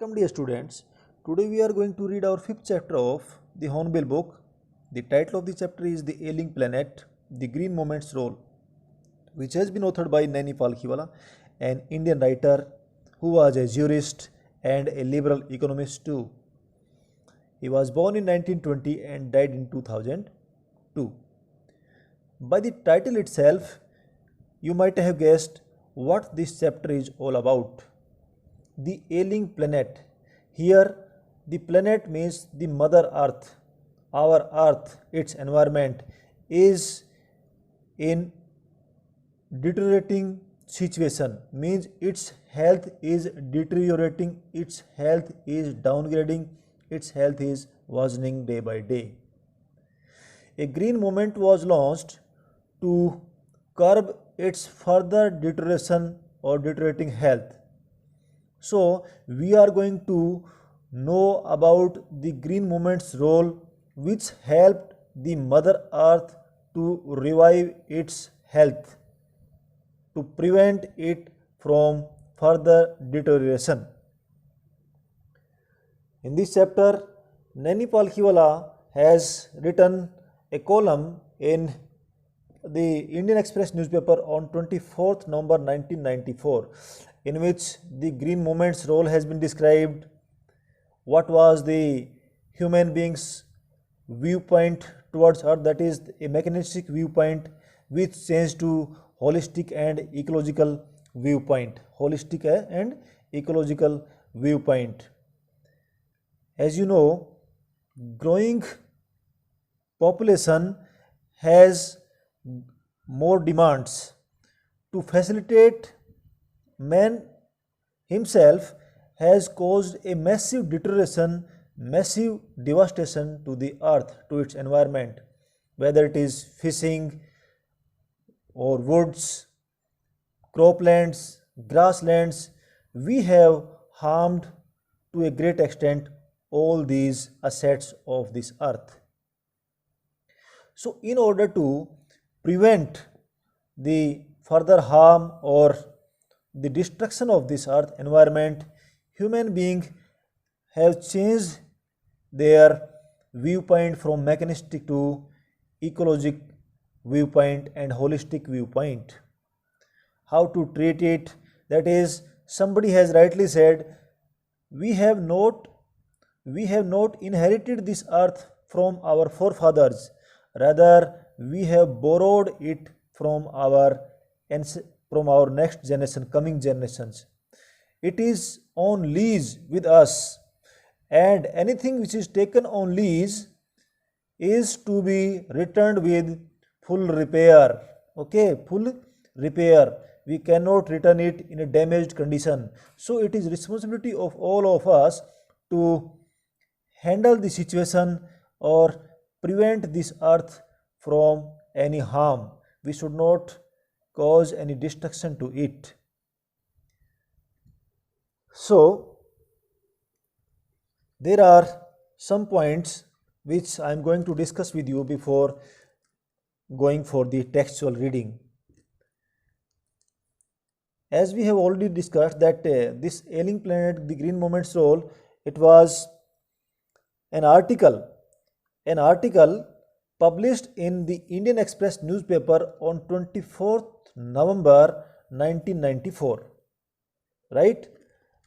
Welcome dear students. Today we are going to read our fifth chapter of the Hornbill book. The title of the chapter is The Ailing Planet, The Green Moment's Role, which has been authored by Naini Palkhiwala, an Indian writer who was a jurist and a liberal economist too. He was born in 1920 and died in 2002. By the title itself, you might have guessed what this chapter is all about. The ailing planet. Here, the planet means the Mother Earth. Our Earth, its environment, is in deteriorating situation, means its health is deteriorating, its health is downgrading, its health is worsening day by day. A green movement was launched to curb its further deterioration or deteriorating health. So, we are going to know about the green movement's role, which helped the Mother Earth to revive its health, to prevent it from further deterioration. In this chapter, Naini Palkhiwala has written a column in the Indian Express newspaper on 24th November 1994, in which the green movement's role has been described, what was the human being's viewpoint towards earth, that is a mechanistic viewpoint which changed to holistic and ecological viewpoint. As you know, growing population has more demands. To facilitate, man himself has caused a massive deterioration, massive devastation to the earth, to its environment, whether it is fishing or woods, croplands, grasslands. We have harmed to a great extent all these assets of this earth. So, in order to prevent the further harm or the destruction of this earth environment, human beings have changed their viewpoint from mechanistic to ecologic viewpoint and holistic viewpoint. How to treat it, that is, somebody has rightly said, we have not inherited this earth from our forefathers, rather we have borrowed it from our next generation, coming generations. It is on lease with us, and anything which is taken on lease is to be returned with full repair. Okay, full repair. We cannot return it in a damaged condition. So it is responsibility of all of us to handle the situation or prevent this earth from any harm. We should not cause any destruction to it. So, there are some points which I am going to discuss with you before going for the textual reading. As we have already discussed that this ailing planet, the green movement's role, it was an article published in the Indian Express newspaper on 24th November 1994, right?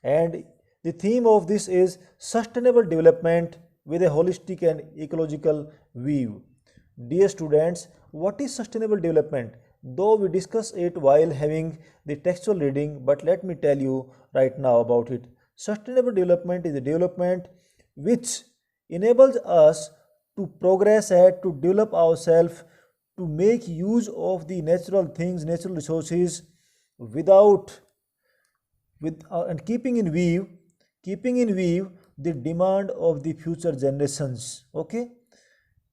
And the theme of this is sustainable development with a holistic and ecological view. Dear students, what is sustainable development? Though we discuss it while having the textual reading, but let me tell you right now about it. Sustainable development is a development which enables us to progress and to develop ourselves, to make use of the natural things, natural resources, and keeping in view the demand of the future generations. Okay,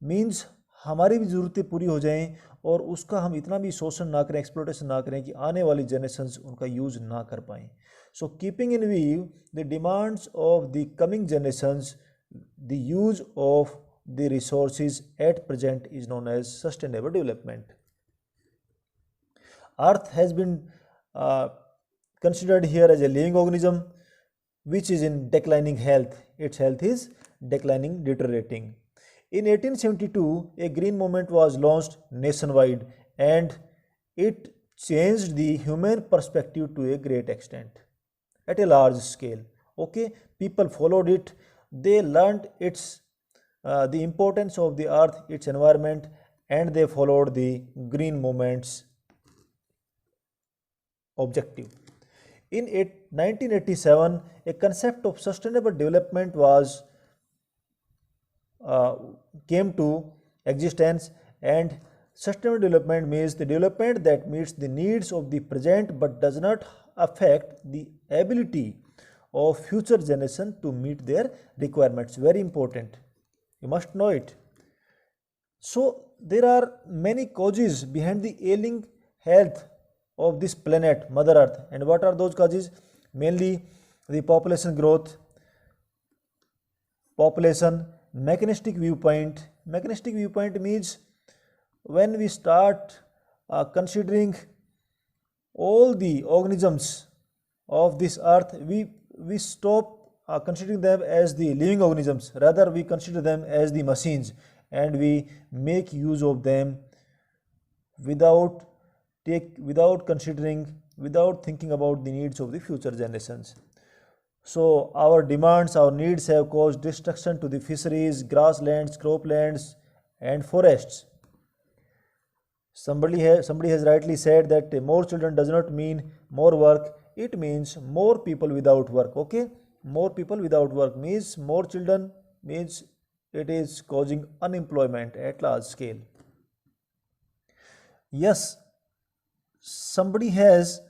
means हमारी भी ज़रूरतें पूरी हो जाएं और उसका हम इतना भी शोषण ना करें, एक्सप्लोटेशन ना करें कि आने वाली जनरेशंस उनका यूज ना कर पाएं. So keeping in view the demands of the coming generations, the use of the resources at present is known as sustainable development. Earth has been considered here as a living organism which is in declining health. Its health is declining, deteriorating. In 1872, a green movement was launched nationwide, and it changed the human perspective to a great extent, at a large scale. Okay, people followed it. They learned the importance of the earth, its environment, and they followed the green movement's objective. In 1987, a concept of sustainable development was uh, came to existence, and sustainable development means the development that meets the needs of the present but does not affect the ability of future generation to meet their requirements. Very important, you must know it. So there are many causes behind the ailing health of this planet, Mother Earth. And what are those causes? Mainly the population growth, population, mechanistic viewpoint. Mechanistic viewpoint means when we start considering all the organisms of this earth, we stop considering them as the living organisms. Rather, we consider them as the machines, and we make use of them without without thinking about the needs of the future generations. So our demands, our needs have caused destruction to the fisheries, grasslands, croplands, and forests. Somebody has rightly said that more children does not mean more work, it means more people without work. Okay, more people without work means more children, means it is causing unemployment at large scale. Yes, somebody has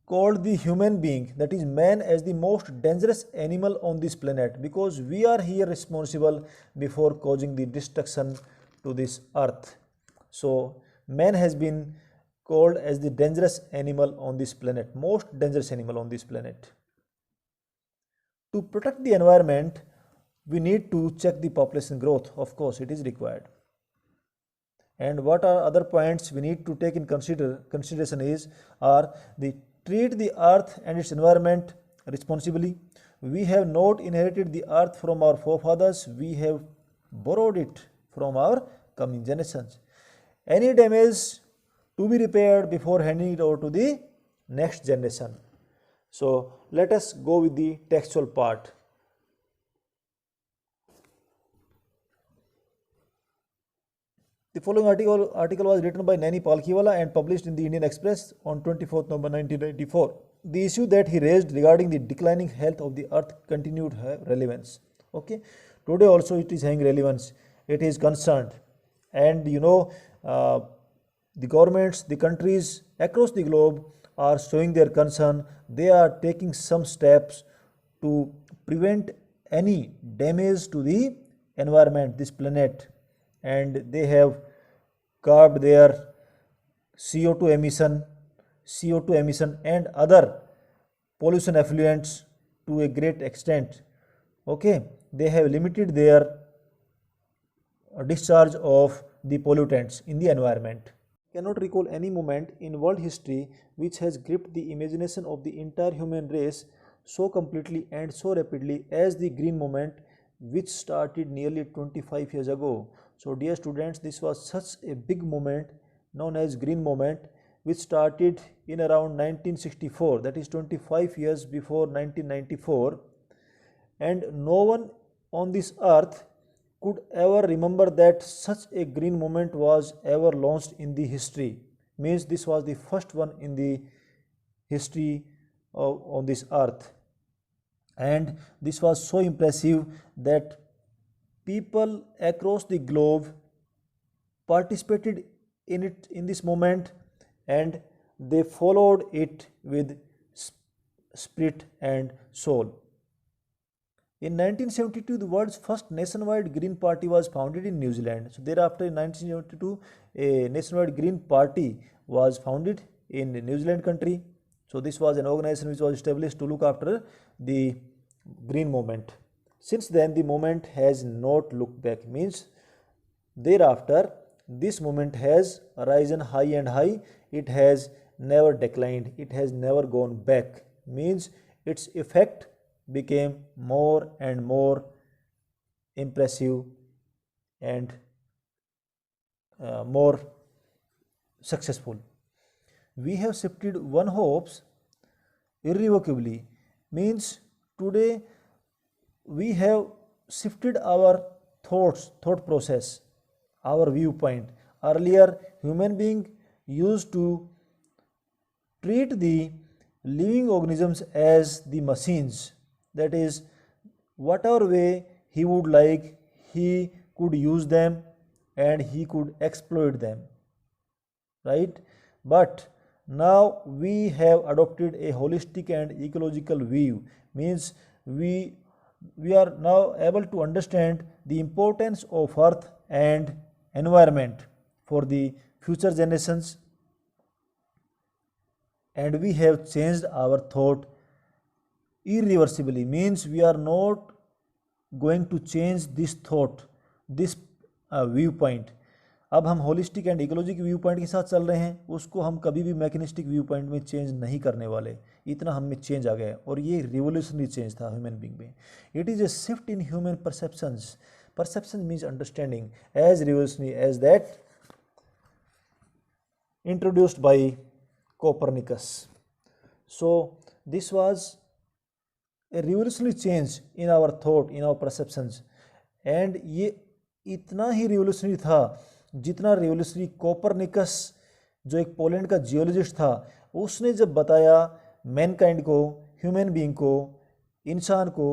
called the human being, that is man, as the most dangerous animal on this planet, because we are here responsible before causing the destruction to this earth. So man has been called as the dangerous animal on this planet, most dangerous animal on this planet. To protect the environment, we need to check the population growth. Of course, it is required. And what are other points we need to take in consideration is are the treat the earth and its environment responsibly. We have not inherited the earth from our forefathers, we have borrowed it from our coming generations. Any damage to be repaired before handing it over to the next generation. So let us go with the textual part. The following article was written by Naini Palkhiwala and published in the Indian Express on 24th November 1994. The issue that he raised regarding the declining health of the earth continued to have relevance. Okay, today also it is having relevance. It is concerned, and the governments, the countries across the globe are showing their concern. They are taking some steps to prevent any damage to the environment, this planet, and they have curbed their CO2 emission and other pollution effluents to a great extent. Okay, they have limited their discharge of the pollutants in the environment. Cannot recall any moment in world history which has gripped the imagination of the entire human race so completely and so rapidly as the green movement, which started nearly 25 years ago. So dear students, this was such a big movement known as green movement, which started in around 1964, that is 25 years before 1994, and no one on this earth could ever remember that such a green movement was ever launched in the history. Means this was the first one in the history on this earth, and this was so impressive that people across the globe participated in it, in this moment, and they followed it with spirit and soul. In 1972, the world's first nationwide Green Party was founded in New Zealand. So thereafter, in 1972, a nationwide Green Party was founded in New Zealand country. So this was an organization which was established to look after the green movement. Since then, the movement has not looked back. Means thereafter, this movement has risen high and high. It has never declined. It has never gone back. Means its effect became more and more impressive and more successful. We have shifted one hopes irrevocably, means today we have shifted our thought process, our viewpoint. Earlier, human being used to treat the living organisms as the machines. That is, whatever way he would like, he could use them and he could exploit them, right? But now we have adopted a holistic and ecological view, means we are now able to understand the importance of earth and environment for the future generations, and we have changed our thought irreversibly, means we are not going to change this thought, this viewpoint. अब हम holistic and ecologic view point के साथ चल रहे हैं, उसको हम कभी भी मैकेनिस्टिक व्यू पॉइंट में चेंज नहीं करने वाले. इतना हम में चेंज आ गया और ये रिवोल्यूशनरी चेंज था ह्यूमन बींग में. It is a shift in human perceptions. Perception means understanding as revolutionary as that introduced by Copernicus. So this was a revolutionary change in our thought, in our perceptions, and ये इतना ही revolutionary था जितना revolutionary Copernicus, जो एक Poland का geologist था, उसने जब बताया मैनकाइंड को, ह्यूमन बीइंग को, इंसान को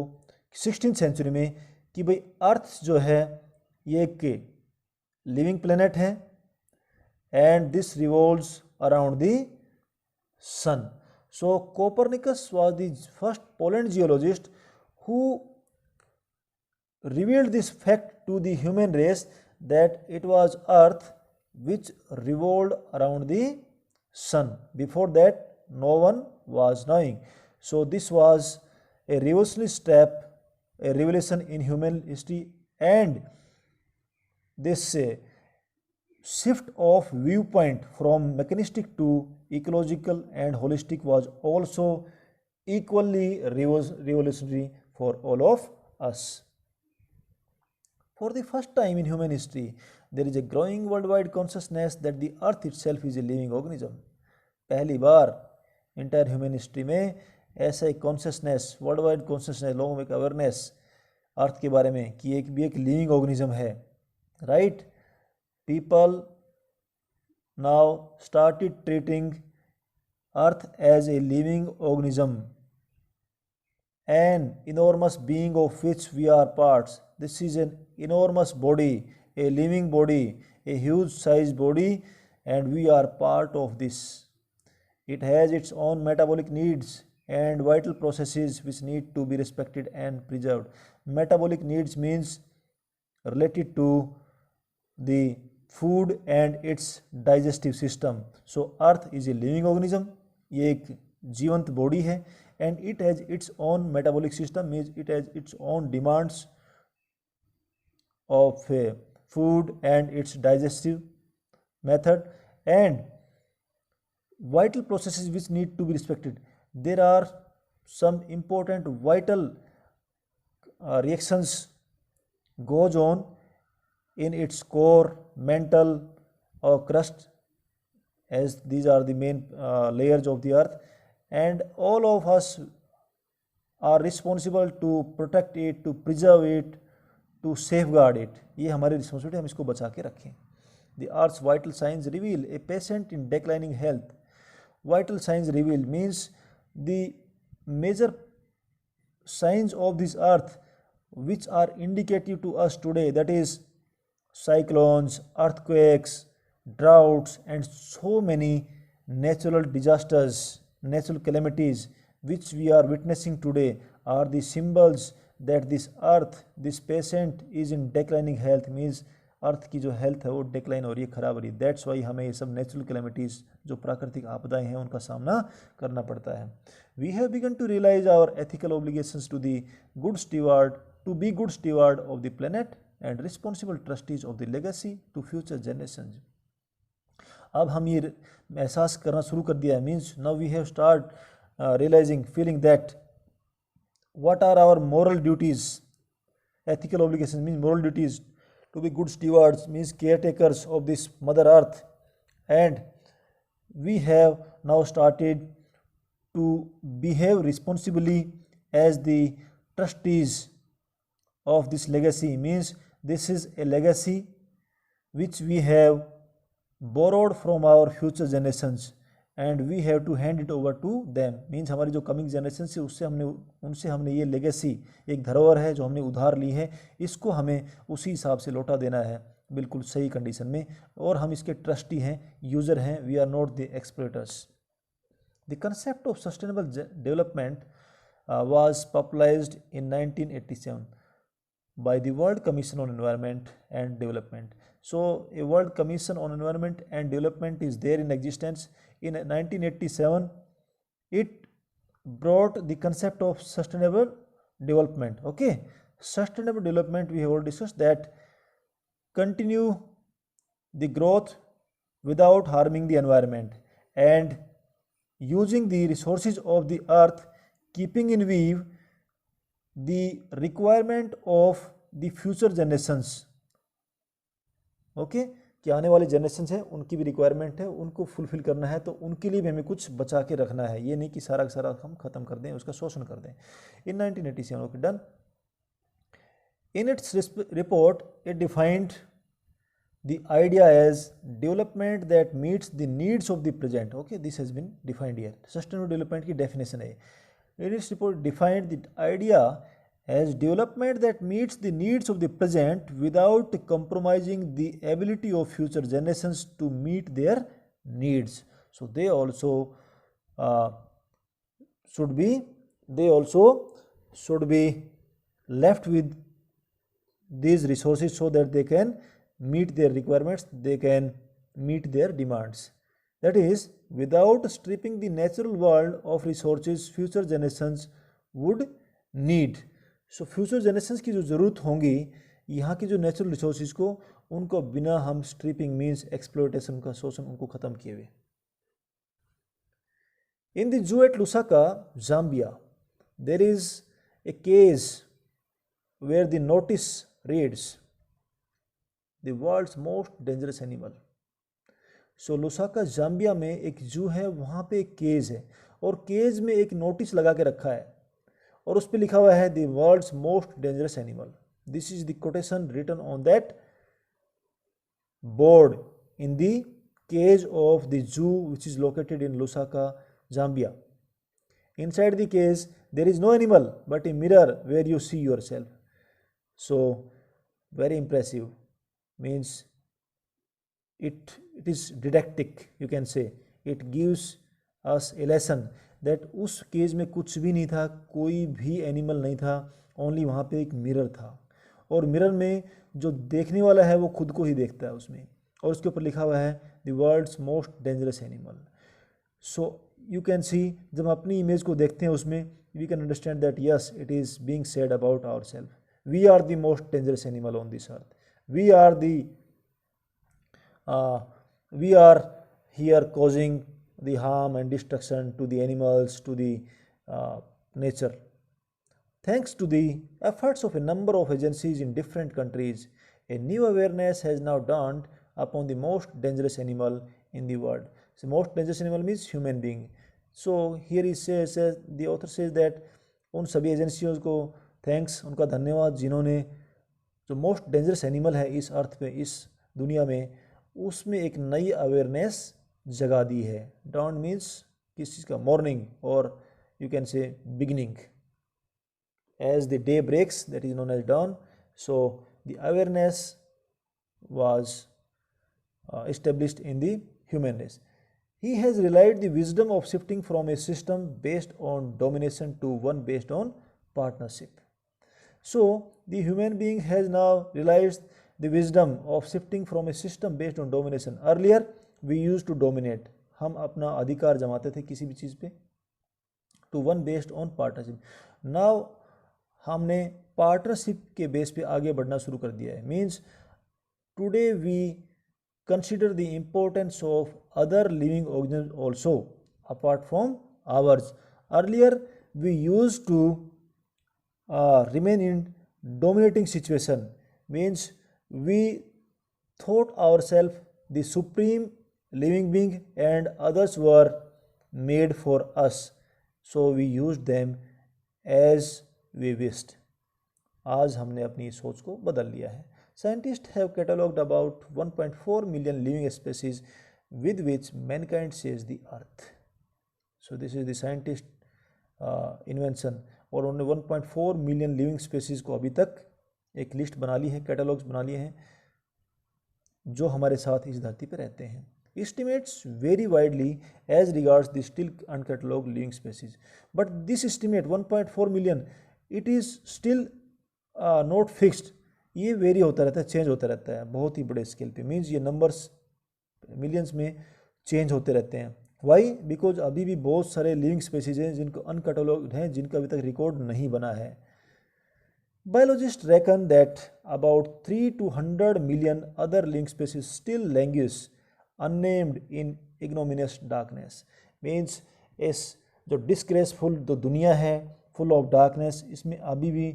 16th सेंचुरी में कि भाई अर्थ जो है ये एक लिविंग प्लेनेट है and this revolves around the sun. So Copernicus was the first Poland geologist who revealed this fact to the human race that it was earth which revolved around the sun. Before that no one was knowing. So this was a revolutionary step, a revelation in human history, and this shift of viewpoint from mechanistic to ecological and holistic was also equally revolutionary for all of us. For the first time in human history, there is a growing worldwide consciousness that the earth itself is a living organism. पहली बार entire human history में ऐसा एक consciousness, world wide consciousness, लोगों में एक awareness अर्थ के बारे में कि एक भी एक लिविंग ऑर्गेनिज्म है, right? People now started treating earth as a living organism, an enormous being of which we are parts. This is an enormous body, a living body, a huge size body, and we are part of this. It has its own metabolic needs and vital processes which need to be respected and preserved. Metabolic needs means related to the food and its digestive system. So earth is a living organism, ये एक जीवंत body है, and it has its own metabolic system, means it has its own demands of food and its digestive method and vital processes which need to be respected. There are some important vital reactions goes on in its core, mantle or crust, as these are the main layers of the earth, and all of us are responsible to protect it, to preserve it, to safeguard it. ये हमारी responsibility, हम इसको बचा के रखें. The earth's vital signs reveal a patient in declining health. Vital signs reveal means the major signs of this earth which are indicative to us today, that is cyclones, earthquakes, droughts, and so many natural disasters, natural calamities which we are witnessing today are the symbols that this earth, this patient is in declining health, means अर्थ की जो health है वो decline हो रही है, खराब हो रही है. दैट्स वाई हमें ये सब नेचुरल कैलेमिटीज़, जो प्राकृतिक आपदाएं हैं, उनका सामना करना पड़ता है. We have began to realise our ethical obligations to the good steward, to be good steward of the planet and responsible trustees of the legacy to future generation. अब हम ये एहसास करना शुरू कर दिया है, means now we have start realising, feeling that what are our moral duties. Ethical obligations means moral duties. To be good stewards means caretakers of this mother earth. And we have now started to behave responsibly as the trustees of this legacy. Means this is a legacy which we have borrowed from our future generations and we have to hand it over to them. Means हमारी जो coming generation है उनसे हमने ये legacy, एक धरोहर है जो हमने उधार ली है, इसको हमें उसी हिसाब से लौटा देना है बिल्कुल सही कंडीशन में, और हम इसके ट्रस्टी हैं, यूज़र हैं, we are not the exploiters. The concept of sustainable development was popularized in 1987 by the World Commission on Environment and Development. So a World Commission on Environment and Development is there in existence. In 1987 it brought the concept of sustainable development. Okay, sustainable development, we have already discussed that continue the growth without harming the environment and using the resources of the earth, keeping in view the requirement of the future generations. Okay, कि आने वाले generation है उनकी भी requirement है, उनको fulfil करना है, तो उनके लिए भी हमें कुछ बचा के रखना है. ये नहीं कि सारा का सारा हम खत्म कर दें, उसका शोषण कर दें. इन 1987 okay done. In its report it defined the idea as development that meets the needs of the present. Okay, this has been defined here. Sustainable development की definition है. In its report defined the idea as development that meets the needs of the present without compromising the ability of future generations to meet their needs. So they also should be left with these resources so that they can meet their requirements, they can meet their demands. That is, without stripping the natural world of resources future generations would need. So future generations की जो ज़रूरत होंगी यहाँ की जो natural resources को, उनको बिना हम स्ट्रिपिंग मीन्स एक्सप्लोइटेशन का शोषण उनको ख़त्म किए हुए. In the zoo at Lusaka, Zambia, there is a cage where the notice reads the world's most dangerous animal. So Lusaka Zambia में एक जू है, वहाँ पे एक केज है और केज में एक नोटिस लगा के रखा है और उस पर लिखा हुआ है the world's most dangerous animal. This is the quotation written on that board in the cage of the zoo which is located in Lusaka, Zambia. Inside the cage there is no animal but a mirror where you see yourself. So very impressive. Means it is didactic, you can say. It gives us a lesson that उस cage में कुछ भी नहीं था, कोई भी animal नहीं था, ओनली वहाँ पे एक मिरर था और मिरर में जो देखने वाला है वो खुद को ही देखता है उसमें, और उसके ऊपर लिखा हुआ है the world's most dangerous animal. So you can see, जब हम अपनी इमेज को देखते हैं उसमें, we can understand that yes it is being said about our self. We are the most dangerous animal on this earth. We are here causing the harm and destruction to the animals, to the nature. Thanks to the efforts of a number of agencies in different countries, a new awareness has now dawned upon the most dangerous animal in the world. So most dangerous animal means human being. So here he says the author says that उन सभी एजेंसियों को thanks, उनका धन्यवाद जिन्होंने जो most dangerous animal है इस अर्थ पे, इस दुनिया में, उसमें एक नई अवेयरनेस जगा दी है. डॉन मीन्स किस चीज़ का, मॉर्निंग, और you can say beginning. As the day breaks that is known as dawn. So the awareness was established in the human race. He has realized the wisdom of shifting from a system based on domination to one based on partnership. So the human being has now realized the wisdom of shifting from a system based on domination. Earlier we used to dominate, हम अपना अधिकार जमाते थे किसी भी चीज़ पे, to one based on partnership. Now हमने partnership के base पे आगे बढ़ना शुरू कर दिया है. Means today we consider the importance of other living organisms also apart from ours. Earlier we used to remain in dominating situation, means we thought ourselves the supreme living being and others were made for us, so we used them as we wished. आज हमने अपनी सोच को बदल लिया है. Scientists have catalogued about 1.4 million living species with which mankind shares the earth. So this is the scientist invention. और उन्होंने 1.4 मिलियन लिविंग स्पेसीज को अभी तक एक लिस्ट बना ली है, कैटलॉग्स बना लिए हैं जो हमारे साथ इस धरती पर रहते हैं. Estimates vary widely as regards the still uncatalogued living species, but this estimate 1.4 million, it is still not fixed. ये वेरी होता रहता है, चेंज होता रहता है बहुत ही बड़े स्केल पे, मीन्स ये नंबर्स मिलियंस में चेंज होते रहते हैं. वाई? बिकॉज अभी भी बहुत सारे लिविंग स्पेसीज हैं जिनको अनकैटलॉग्ड हैं, जिनका अभी तक रिकॉर्ड नहीं बना है. Biologists reckon that about 3 to 100 million other living species still languish unnamed in ignominious darkness. Means इस जो डिस्ग्रेसफुल जो दुनिया है फुल ऑफ डार्कनेस, इसमें अभी भी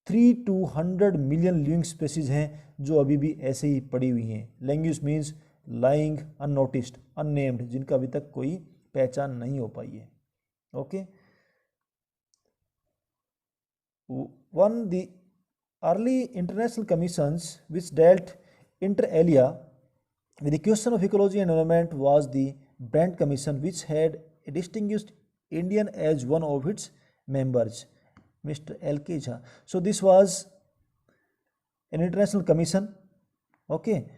3 to 100 मिलियन लिविंग स्पेसीज हैं जो अभी भी ऐसे ही पड़ी हुई हैं. Language means lying unnoticed, unnamed, जिनका अभी तक कोई पहचान नहीं हो पाई है. Okay. One, the early international commissions which dealt inter alia with the question of ecology and environment was the Brand Commission, which had a distinguished Indian as one of its members, Mr. L.K. Jha. So this was an international commission, okay,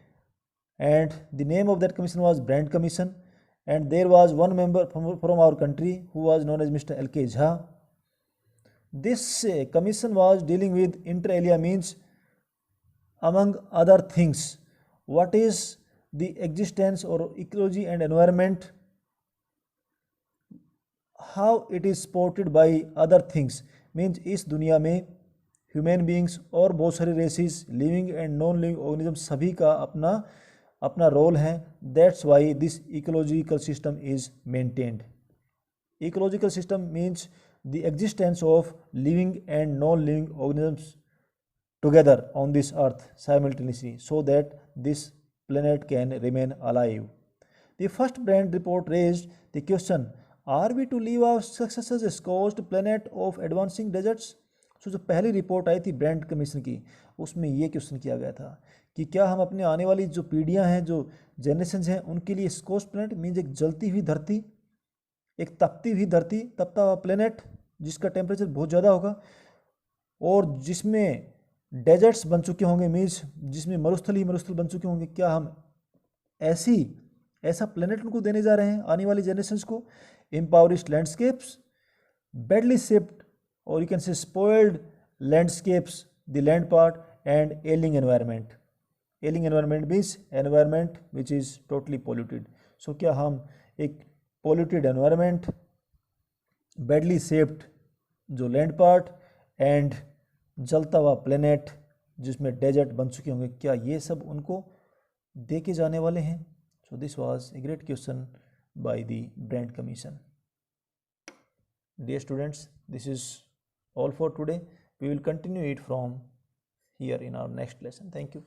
and the name of that commission was Brand Commission, and there was one member from our country who was known as Mr. L.K. Jha. This commission was dealing with inter alia, means among other things, what is the existence or ecology and environment, how it is supported by other things, means इस दुनिया में human beings और बहुत सारे races, living and non living organism, सभी का अपना अपना रोल है. That's why this ecological system is maintained. Ecological system means the existence of living and non-living organisms together on this earth simultaneously, so that this planet can remain alive. The first Brand report raised the question, are we to leave our successors a scorched planet of advancing deserts? So जो पहली report आई थी brand commission की, उसमें ये question किया गया था कि क्या हम अपने आने वाली जो पीढ़ियां हैं, जो जनरेशन हैं, उनके लिए स्कॉच प्लेनेट मीन्स एक जलती हुई धरती, एक तपती हुई धरती, तपता हुआ प्लेनेट जिसका टेम्परेचर बहुत ज़्यादा होगा और जिसमें डेजर्ट्स बन चुके होंगे, मीन्स जिसमें मरुस्थल बन चुके होंगे, क्या हम ऐसा प्लेनेट उनको देने जा रहे हैं आने वाली जनरेशन्स को? इम्पावरिश्ड लैंडस्केप्स, बैडली शेप्ड और you can say spoiled landscapes, the land part and ailing environment. Ailing environment means environment which is totally polluted. So क्या हम एक पोल्यूटेड एनवायरनमेंट, बैडली शेप्ड जो लैंड पार्ट एंड जलता हुआ planet जिसमें desert बन चुके होंगे, क्या ये सब उनको दे के जाने वाले हैं? So this was a great question by the Brandt Commission. Dear students, this is all for today. We will continue it from here in our next lesson. Thank you.